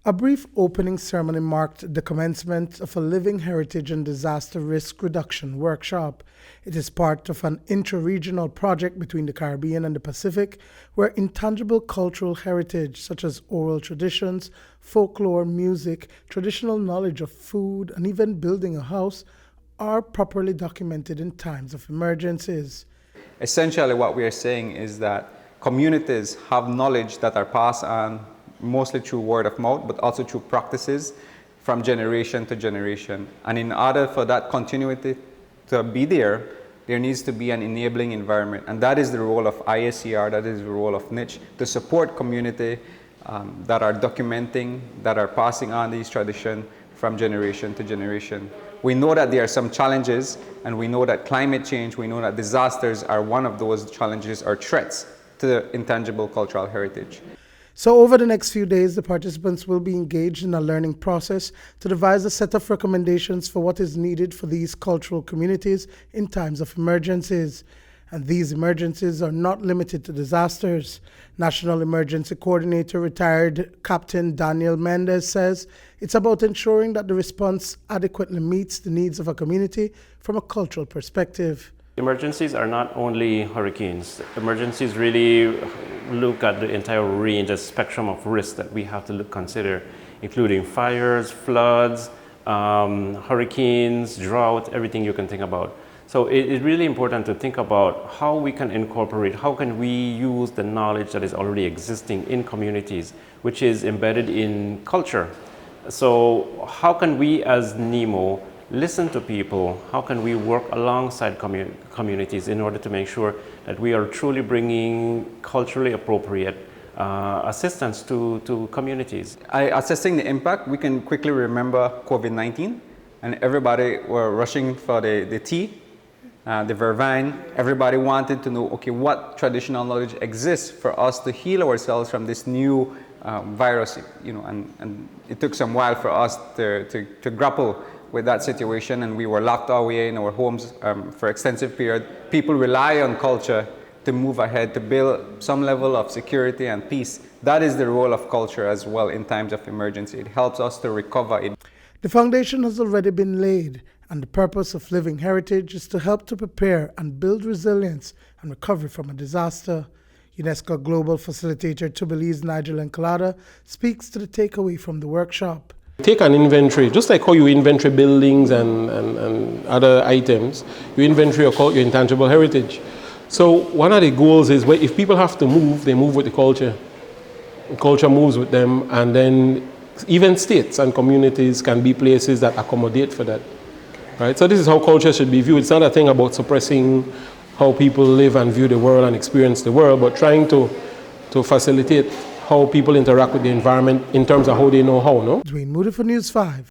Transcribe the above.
A brief opening ceremony marked the commencement of a Living Heritage and Disaster Risk Reduction workshop. It is part of an intra-regional project between the Caribbean and the Pacific, where intangible cultural heritage such as oral traditions, folklore, music, traditional knowledge of food, and even building a house are properly documented in times of emergencies. Essentially, what we are saying is that communities have knowledge that are passed on mostly through word of mouth, but also through practices from generation to generation. And in order for that continuity to be there needs to be an enabling environment. And that is the role of IACR, that is the role of niche, to support community that are documenting, that are passing on these traditions from generation to generation. We know that there are some challenges, and we know that climate change, we know that disasters are one of those challenges or threats to the intangible cultural heritage. So over the next few days, the participants will be engaged in a learning process to devise a set of recommendations for what is needed for these cultural communities in times of emergencies. And these emergencies are not limited to disasters. National Emergency Coordinator, retired Captain Daniel Mendez, says it's about ensuring that the response adequately meets the needs of a community from a cultural perspective. Emergencies are not only hurricanes. Emergencies really look at the entire range, the spectrum of risks that we have to consider, including fires, floods, hurricanes, drought, everything you can think about. So it's really important to think about how we can incorporate, how can we use the knowledge that is already existing in communities, which is embedded in culture. So how can we as NEMO listen to people? How can we work alongside communities in order to make sure that we are truly bringing culturally appropriate assistance to communities? Assessing the impact, we can quickly remember COVID-19, and everybody were rushing for the tea, the vervain. Everybody wanted to know, okay, what traditional knowledge exists for us to heal ourselves from this new virus, and it took some while for us to grapple with that situation, and we were locked away in our homes for extensive period. People rely on culture to move ahead, to build some level of security and peace. That is the role of culture as well in times of emergency. It helps us to recover. The foundation has already been laid, and the purpose of Living Heritage is to help to prepare and build resilience and recovery from a disaster. UNESCO Global Facilitator to Belize, Nigel Encolada, speaks to the takeaway from the workshop. Take an inventory, just like how you inventory buildings and other items, you inventory your intangible heritage. So one of the goals is if people have to move, they move with the culture. The culture moves with them, and then even states and communities can be places that accommodate for that. Right? So this is how culture should be viewed. It's not a thing about suppressing how people live and view the world and experience the world, but trying to facilitate how people interact with the environment in terms of how they know how, no? Duane, Moody for News 5.